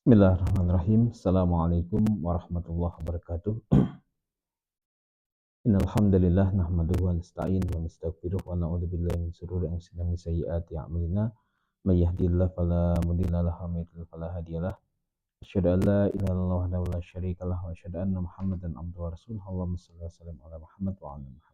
Bismillahirrahmanirrahim. Assalamualaikum warahmatullahi wabarakatuh. Innal hamdalillah nahmaduhu wa nasta'inuhu wa nastaghfiruh wa na'udzu billahi min shururi anfusina wa min sayyiati a'malina. May yahdihillahu fala mudilla lahu wa may yudlil fala hadiyalah. Asyhadu an la ilaha illallah wahdahu la syarika lahu wa asyhadu anna Muhammadan abduhu wa rasuluhu. Allahumma shalli wa sallim ala Muhammad wa ala Muhammad.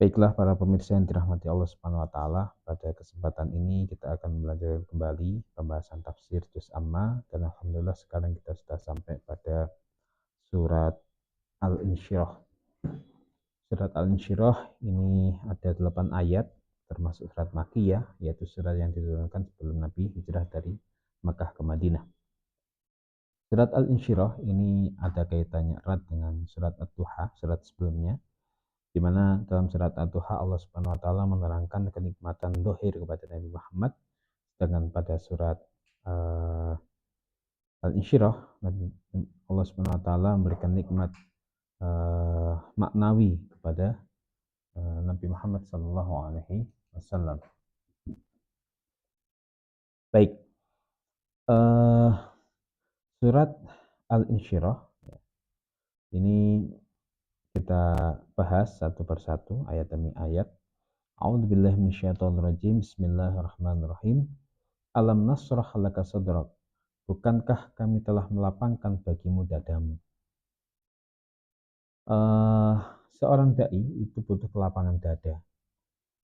Baiklah para pemirsa yang dirahmati Allah Subhanahu wa taala, pada kesempatan ini kita akan belajar kembali pembahasan tafsir juz amma, dan alhamdulillah sekarang kita sudah sampai pada surat Al-Insyirah. Surat Al-Insyirah ini ada 8 ayat, termasuk surat Makkiyah, yaitu surat yang diturunkan sebelum Nabi hijrah dari Makkah ke Madinah. Surat Al-Insyirah ini ada kaitannya erat dengan surat Ad-Duha, surat sebelumnya, di mana dalam surat Ad-Duha Allah Subhanahu wa taala menerangkan kenikmatan zahir kepada Nabi Muhammad, sedangkan pada surat Al-Insyirah Allah Subhanahu wa taala memberikan nikmat maknawi kepada Nabi Muhammad sallallahu alaihi wasallam. Baik, surat Al-Insyirah ini kita bahas satu persatu ayat demi ayat. A'udzubillahi minasyaitonirrajim. Bismillahirrahmanirrahim. Alam nasrah laka sadrak. Bukankah kami telah melapangkan bagimu dadamu? Seorang dai itu butuh kelapangan dada,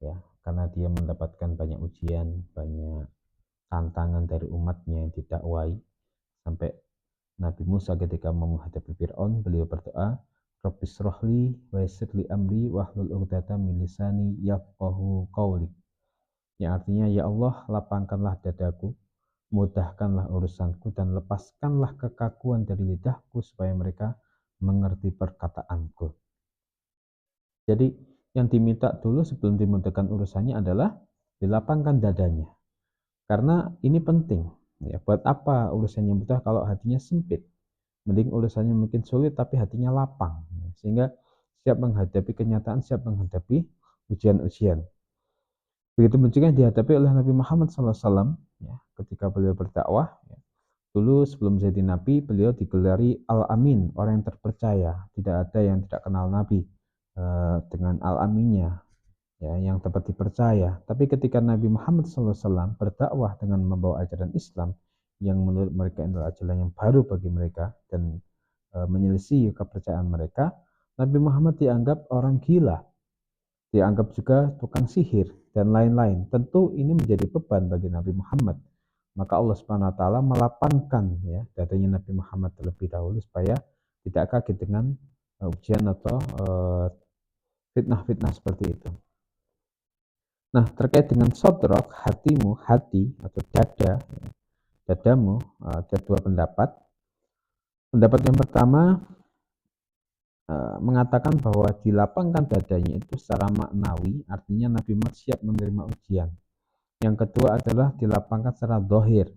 ya, karena dia mendapatkan banyak ujian, banyak tantangan dari umatnya yang didakwai. Sampai Nabi Musa ketika menghadapi Fir'aun, beliau berdoa, Rabbishrahli wa yassirli amri wahlul 'uqdatam min lisani yafqahu qawli. Yang artinya, ya Allah, lapangkanlah dadaku, mudahkanlah urusanku, dan lepaskanlah kekakuan dari lidahku supaya mereka mengerti perkataanku. Jadi yang diminta dulu sebelum dimudahkan urusannya adalah dilapangkan dadanya. Karena ini penting. Ya, buat apa urusannya mudah kalau hatinya sempit? Mending urusannya mungkin sulit tapi hatinya lapang. Sehingga siap menghadapi kenyataan, siap menghadapi ujian-ujian. Begitu juga yang dihadapi oleh Nabi Muhammad SAW, ya, ketika beliau berdakwah. Ya. Dulu sebelum jadi Nabi, beliau digelari Al-Amin, orang yang terpercaya. Tidak ada yang tidak kenal Nabi dengan Al-Aminnya, ya, yang dapat dipercaya. Tapi ketika Nabi Muhammad SAW berdakwah dengan membawa ajaran Islam yang menurut mereka adalah ajaran yang baru bagi mereka dan menyelisih kepercayaan mereka, Nabi Muhammad dianggap orang gila, dianggap juga tukang sihir dan lain-lain. Tentu ini menjadi beban bagi Nabi Muhammad. Maka Allah Subhanahu wa taala melapangkan, ya, dadanya Nabi Muhammad terlebih dahulu supaya tidak kaget dengan ujian atau fitnah-fitnah seperti itu. Nah, terkait dengan sodrok, hatimu, hati atau dada, dadamu, ada dua pendapat. Pendapat yang pertama mengatakan bahwa dilapangkan dadanya itu secara maknawi, artinya Nabi Muhammad siap menerima ujian. Yang kedua adalah dilapangkan secara zahir,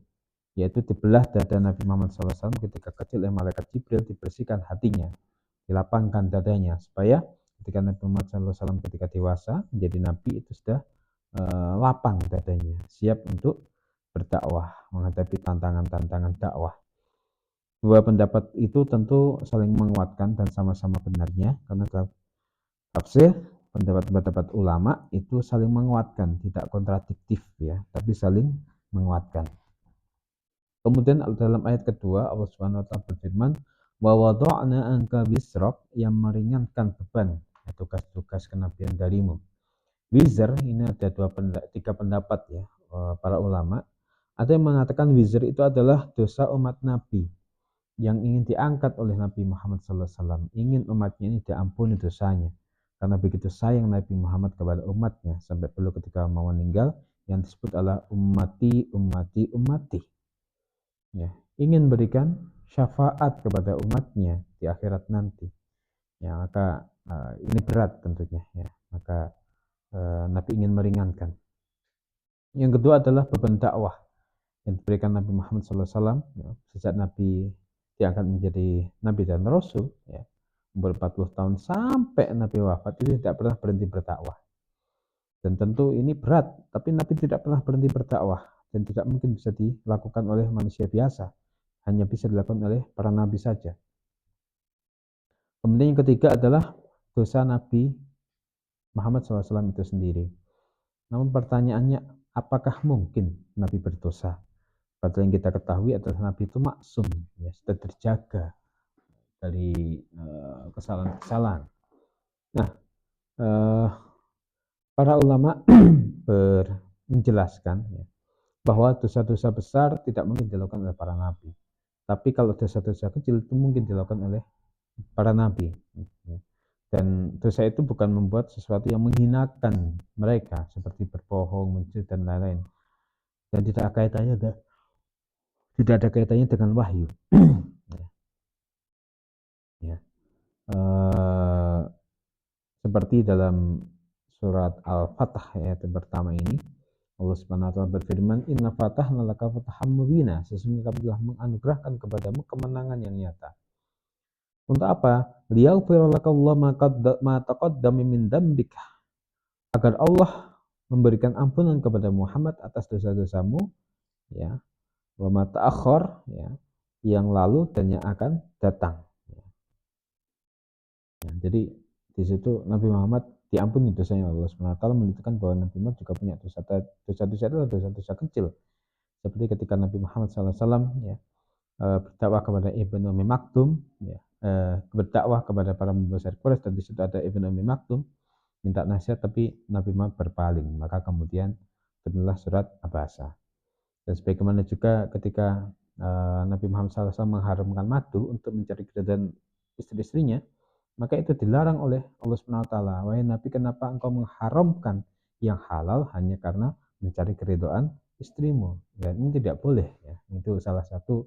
yaitu dibelah dada Nabi Muhammad SAW ketika kecil oleh malaikat Jibril, dibersihkan hatinya, dilapangkan dadanya, supaya ketika Nabi Muhammad SAW ketika dewasa menjadi Nabi itu sudah lapang dadanya, siap untuk berdakwah, menghadapi tantangan-tantangan dakwah. Dua pendapat itu tentu saling menguatkan dan sama-sama benarnya, karena dalam tafsir pendapat-pendapat ulama itu saling menguatkan, tidak kontradiktif, ya, tapi saling menguatkan. Kemudian dalam ayat kedua Allah Subhanahu wa taala berfirman, wa wada'na anka wisrak, yang meringankan beban tugas-tugas kenabian darimu. Wizar ini ada tiga pendapat, ya, para ulama. Ada yang mengatakan wizar itu adalah dosa umat Nabi yang ingin diangkat oleh Nabi Muhammad SAW, ingin umatnya ini diampuni dosanya. Karena begitu sayang Nabi Muhammad kepada umatnya, sampai perlu ketika mau meninggal yang disebut adalah ummati, ummati, ummati. Ya, ingin berikan syafaat kepada umatnya di akhirat nanti. Ya, maka ini berat tentunya, ya. Maka Nabi ingin meringankan. Yang kedua adalah beban dakwah yang diberikan Nabi Muhammad SAW, ya, sejak Nabi diangkat menjadi Nabi dan Rasul, ya, umur 40 tahun sampai Nabi wafat itu tidak pernah berhenti berdakwah. Dan tentu ini berat, tapi Nabi tidak pernah berhenti berdakwah dan tidak mungkin bisa dilakukan oleh manusia biasa. hanya bisa dilakukan oleh para nabi saja. Kemudian yang ketiga adalah dosa Nabi Muhammad SAW itu sendiri. Namun pertanyaannya, apakah mungkin Nabi berdosa? Padahal yang kita ketahui adalah Nabi itu maksum, ya, sudah terjaga dari kesalahan-kesalahan. Nah, para ulama menjelaskan ya, bahwa dosa-dosa besar tidak mungkin dilakukan oleh para nabi. Tapi kalau dosa-dosa kecil itu mungkin dilakukan oleh para nabi. Dan dosa itu bukan membuat sesuatu yang menghinakan mereka, seperti berbohong, mencuri, dan lain-lain. Dan tidak ada kaitannya dengan wahyu. Ya. Seperti dalam surat Al-Fatah ayat yang pertama ini, Allah Subhanahu wa taala berfirman, "Inna fatahna laka fathan mubina." Sesungguhnya kami telah menganugerahkan kepadamu kemenangan yang nyata. Untuk apa? Liyaghfira laka Allah ma taqaddama min dzambika. Agar Allah memberikan ampunan kepada Muhammad atas dosa-dosamu, ya, wa ma ta'akhkhar, ya, yang lalu dan yang akan datang. Ya, jadi di situ Nabi Muhammad diampuni dosanya. Allah Subhanahu wa taala menunjukkan bahwa Nabi Muhammad juga punya dosa-dosa adalah dosa-dosa kecil. Seperti ketika Nabi Muhammad SAW, ya, berdakwah kepada Ibnu Ummi Maktum, ya, berdakwah kepada para pembesar Quraisy, dan di situ ada Ibnu Ummi Maktum minta nasihat, tapi Nabi Muhammad berpaling, maka kemudian turunlah surat Abasa. Dan sebagaimana juga ketika Nabi Muhammad SAW mengharamkan madu untuk mencari keridhaan istri-istrinya, maka itu dilarang oleh Allah Subhanahu wa taala. Wahai Nabi, kenapa engkau mengharamkan yang halal hanya karena mencari keridhaan istrimu? Dan ini tidak boleh, ya. Itu salah satu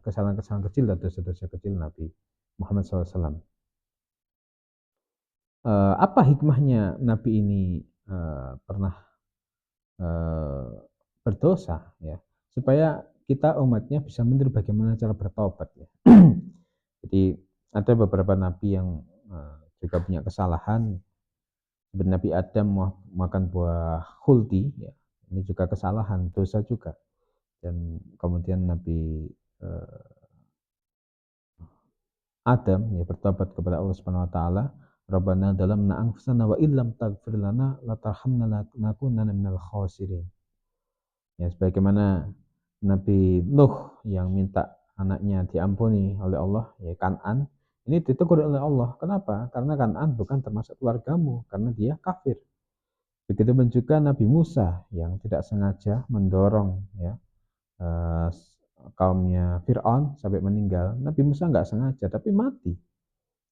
kesalahan-kesalahan kecil dan dosa-dosa kecil Nabi Muhammad SAW. Apa hikmahnya Nabi ini pernah berdosa, ya? Supaya kita umatnya bisa meniru bagaimana cara bertobat, ya. Jadi ada beberapa nabi yang juga punya kesalahan. Nabi Adam makan buah khuldi, ya. Ini juga kesalahan, dosa juga. Dan kemudian Nabi Adam, ya, bertobat kepada Allah Subhanahu wa taala, Rabbana dalamna anfusana wa illam taghfir lana latarhamna lanakunanna minal khasirin. Ya, sebagaimana Nabi Nuh yang minta anaknya diampuni oleh Allah, ya, Kan'an, ini ditegur oleh Allah. Kenapa? Karena Kan'an bukan termasuk keluargamu, karena dia kafir. Begitupun juga Nabi Musa yang tidak sengaja mendorong, ya, kaumnya Fir'aun sampai meninggal. Nabi Musa nggak sengaja, tapi mati.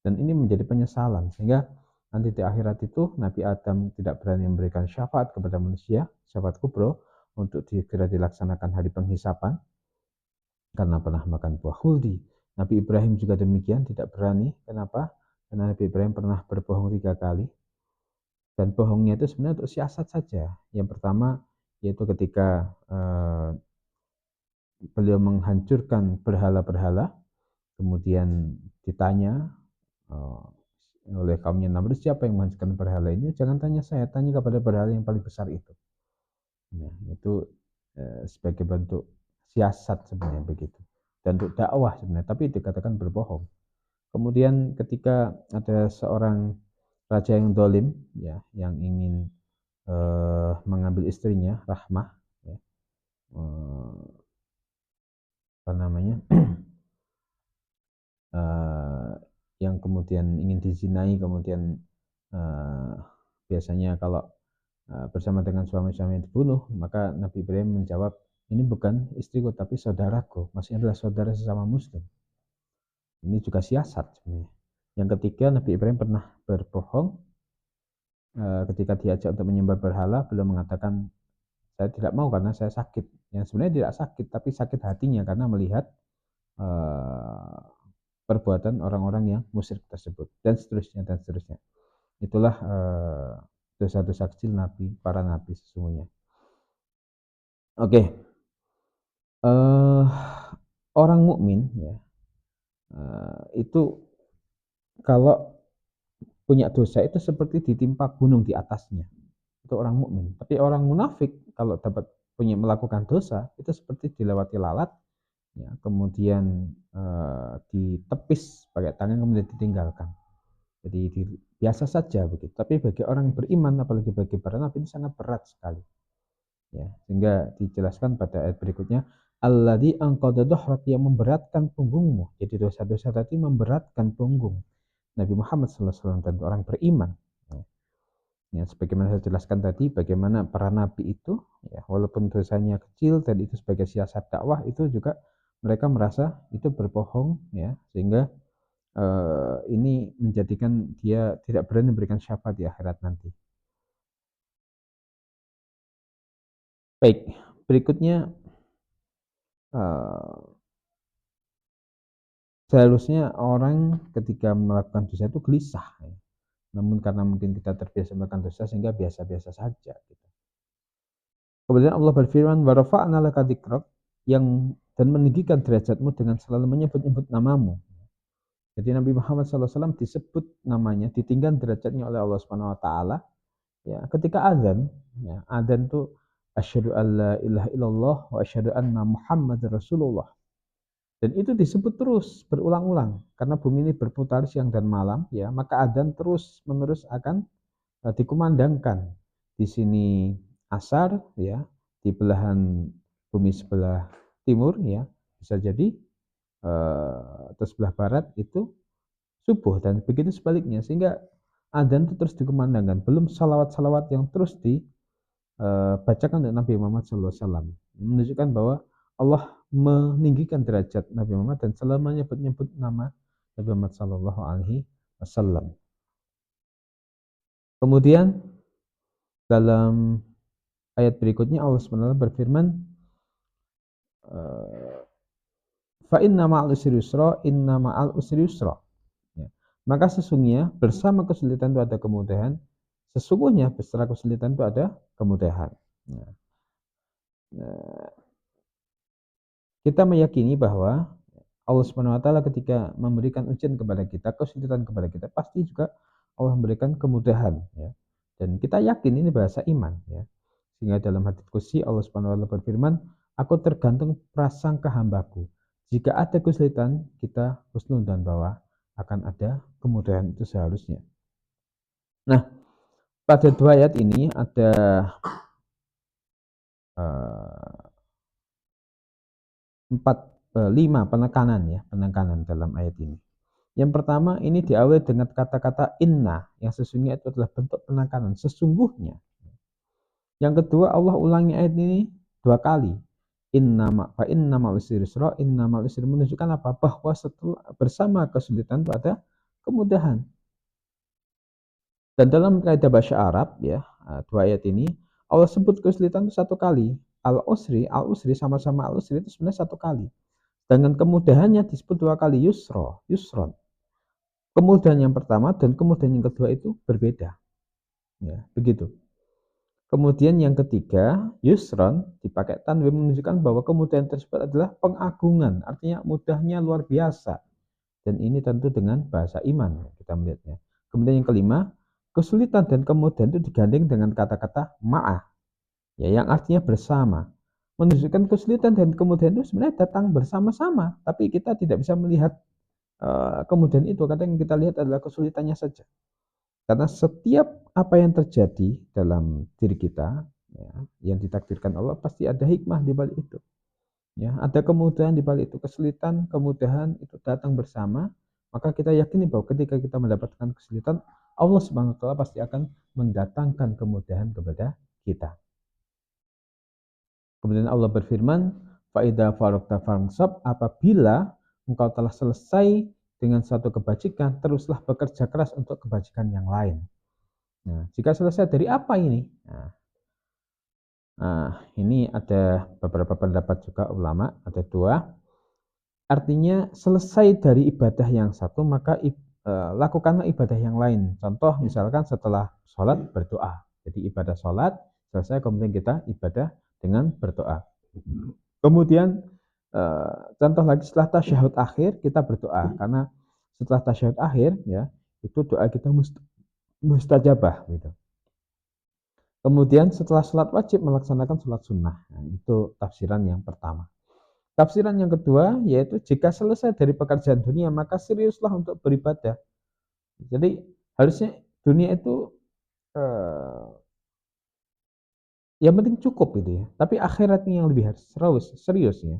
Dan ini menjadi penyesalan, sehingga nanti di akhirat itu Nabi Adam tidak berani memberikan syafaat kepada manusia, syafaat kubro, untuk segera dilaksanakan hari penghisapan karena pernah makan buah khuldi. Nabi Ibrahim juga demikian, tidak berani. Kenapa? Karena Nabi Ibrahim pernah berbohong 3 kali, dan bohongnya itu sebenarnya untuk siasat saja. Yang pertama yaitu ketika beliau menghancurkan berhala-berhala, kemudian ditanya oleh kaumnya Namrud, siapa yang menghancurkan berhala ini? Jangan tanya saya, tanya kepada berhala yang paling besar itu. Nah, itu sebagai bentuk siasat sebenarnya begitu, dan untuk dakwah sebenarnya, tapi dikatakan berbohong. Kemudian ketika ada seorang raja yang dolim, ya, yang ingin mengambil istrinya Rahmah, ya, apa namanya, yang kemudian ingin dizinai, kemudian biasanya kalau bersama dengan suami-suami yang dibunuh, maka Nabi Ibrahim menjawab, ini bukan istriku tapi saudaraku, maksudnya adalah saudara sesama muslim. Ini juga siasat sebenarnya. Yang ketiga, Nabi Ibrahim pernah berbohong ketika diajak untuk menyembah berhala, beliau mengatakan, saya tidak mau karena saya sakit. Yang sebenarnya tidak sakit, tapi sakit hatinya karena melihat perbuatan orang-orang yang musyrik tersebut, dan seterusnya dan seterusnya. Itulah dosa-dosa kecil Nabi, para Nabi sesungguhnya. Oke, orang mukmin, ya, itu kalau punya dosa itu seperti ditimpa gunung di atasnya. Itu orang mukmin. Tapi orang munafik kalau dapat melakukan dosa itu seperti dilewati lalat ya, kemudian ditepis pakai tangan kemudian ditinggalkan. Jadi biasa saja begitu. Tapi bagi orang yang beriman, apalagi bagi para nabi, ini sangat berat sekali. Ya, sehingga dijelaskan pada ayat berikutnya, alladzi anqadha dhahrak, yang memberatkan punggungmu. Jadi dosa-dosa tadi memberatkan punggung Nabi Muhammad SAW dan orang beriman. Ya, sebagaimana saya jelaskan tadi, bagaimana para nabi itu, ya, walaupun dosanya kecil dan itu sebagai siasat dakwah, itu juga mereka merasa itu berbohong, ya, sehingga ini menjadikan dia tidak berani memberikan syafaat di akhirat nanti. Baik, berikutnya seharusnya orang ketika melakukan dosa itu gelisah, ya. Namun karena mungkin kita terbiasa melakukan dosa sehingga biasa-biasa saja. Gitu. Kemudian Allah berfirman, wa rafa'na laka dzikrak, yang dan meninggikan derajatmu dengan selalu menyebut-nyebut namamu. Jadi Nabi Muhammad SAW disebut namanya, ditinggikan derajatnya oleh Allah Subhanahu Wa Taala. Ya, ketika azan, ya, azan itu asyhadu alla ilaha illallah wa asyhadu anna Muhammad Rasulullah. Dan itu disebut terus berulang-ulang karena bumi ini berputar siang dan malam, ya, maka adzan terus menerus akan dikumandangkan. Di sini asar, ya, di belahan bumi sebelah timur, ya, bisa jadi atau sebelah barat itu subuh dan begitu sebaliknya, sehingga adzan itu terus dikumandangkan. Belum salawat-salawat yang terus bacakan untuk Nabi Muhammad SAW, menunjukkan bahwa Allah meninggikan derajat Nabi Muhammad dan selalu menyebut-nyebut nama Nabi Muhammad SAW. Kemudian dalam ayat berikutnya Allah SWT berfirman, fa inna ma'al usri yusra, inna ma'al usri yusra. Ya. Maka sesungguhnya bersama kesulitan itu ada kemudahan, sesungguhnya bersama kesulitan itu ada kemudahan. Nah, kita meyakini bahwa Allah Subhanahu wa taala ketika memberikan ujian kepada kita, kesulitan kepada kita, pasti juga Allah memberikan kemudahan, ya. Dan kita yakin ini bahasa iman, ya. Sehingga dalam hadits qudsi Allah Subhanahu wa taala berfirman, "Aku tergantung prasangka hambaku. Jika ada kesulitan, kita husnudzon bahwa akan ada kemudahan itu seharusnya." Nah, pada dua ayat ini ada lima penekanan, ya, penekanan dalam ayat ini. Yang pertama, ini diawali dengan kata-kata inna, yang sesungguhnya itu adalah bentuk penekanan, sesungguhnya. Yang kedua, Allah ulangi ayat ini dua kali. Inna ma'al usri yusra, inna ma'al usri, menunjukkan apa? Bahwa setelah bersama kesulitan itu ada kemudahan. Dan dalam kaidah bahasa Arab, ya, dua ayat ini Allah sebut kesulitan itu satu kali. Al-usri sama-sama al-usri itu sebenarnya satu kali. Dengan kemudahannya disebut dua kali, yusron. Kemudahan yang pertama dan kemudahan yang kedua itu berbeda. Ya, begitu. Kemudian yang ketiga, yusron dipakai tanwin menunjukkan bahwa kemudahan tersebut adalah pengagungan, artinya mudahnya luar biasa. Dan ini tentu dengan bahasa iman kita melihatnya. Kemudian yang kelima, kesulitan dan kemudahan itu digandeng dengan kata-kata ma'ah, ya, yang artinya bersama. Menunjukkan kesulitan dan kemudahan itu sebenarnya datang bersama-sama, tapi kita tidak bisa melihat kemudian itu, kadang yang kita lihat adalah kesulitannya saja. Karena setiap apa yang terjadi dalam diri kita, ya, yang ditakdirkan Allah, pasti ada hikmah di balik itu. Ya, ada kemudahan di balik itu, kesulitan, kemudahan itu datang bersama. Maka kita yakini bahwa ketika kita mendapatkan kesulitan, Allah Subhanahu wa taala pasti akan mendatangkan kemudahan kepada kita. Kemudian Allah berfirman, "Faida faragta fansab," apabila engkau telah selesai dengan suatu kebajikan, teruslah bekerja keras untuk kebajikan yang lain. Nah, jika selesai dari apa ini? Ini ada beberapa pendapat juga ulama, ada dua. Artinya selesai dari ibadah yang satu, maka lakukanlah ibadah yang lain. Contoh misalkan setelah sholat berdoa. Jadi ibadah sholat selesai, kemudian kita ibadah dengan berdoa. Kemudian contoh lagi setelah tasyahud akhir kita berdoa, karena setelah tasyahud akhir, ya, itu doa kita mustajabah gitu. Kemudian setelah sholat wajib melaksanakan sholat sunnah. Nah, itu tafsiran yang pertama. Tafsiran yang kedua yaitu jika selesai dari pekerjaan dunia maka seriuslah untuk beribadah. Jadi harusnya dunia itu eh, yang penting cukup gitu ya. Tapi akhiratnya yang lebih harus serius ya.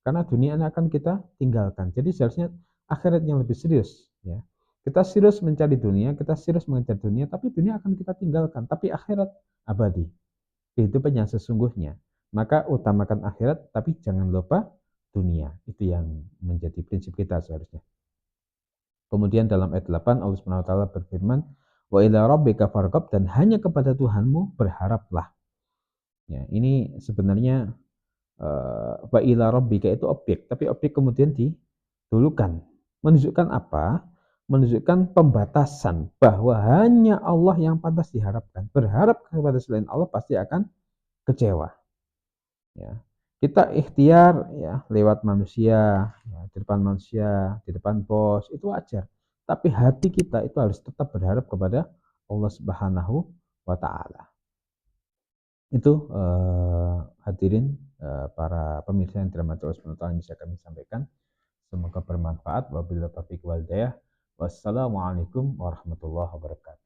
Karena dunia ini akan kita tinggalkan. Jadi seharusnya akhirat yang lebih serius ya. Kita serius mencari dunia, kita serius mengejar dunia, tapi dunia akan kita tinggalkan. Tapi akhirat abadi, kehidupan yang sesungguhnya. Maka utamakan akhirat, tapi jangan lupa dunia. Itu yang menjadi prinsip kita seharusnya. Kemudian dalam ayat 8 Allah Subhanahu wa taala berfirman, "Wa ila rabbika farghab," dan hanya kepada Tuhanmu berharaplah. Ya, ini sebenarnya wa ila rabbika itu objek, tapi objek kemudian didulukan. Menunjukkan apa? Menunjukkan pembatasan bahwa hanya Allah yang pantas diharapkan. Berharap kepada selain Allah pasti akan kecewa. Ya. Kita ikhtiar ya lewat manusia, ya, di depan manusia, di depan bos itu wajar. Tapi hati kita itu harus tetap berharap kepada Allah Subhanahu wa taala. Itu hadirin para pemirsa yang dirahmati Allah Subhanahu wa taala yang bisa kami sampaikan. Semoga bermanfaat. Wabillahi taufiq wal hidayah. Wassalamualaikum warahmatullahi wabarakatuh.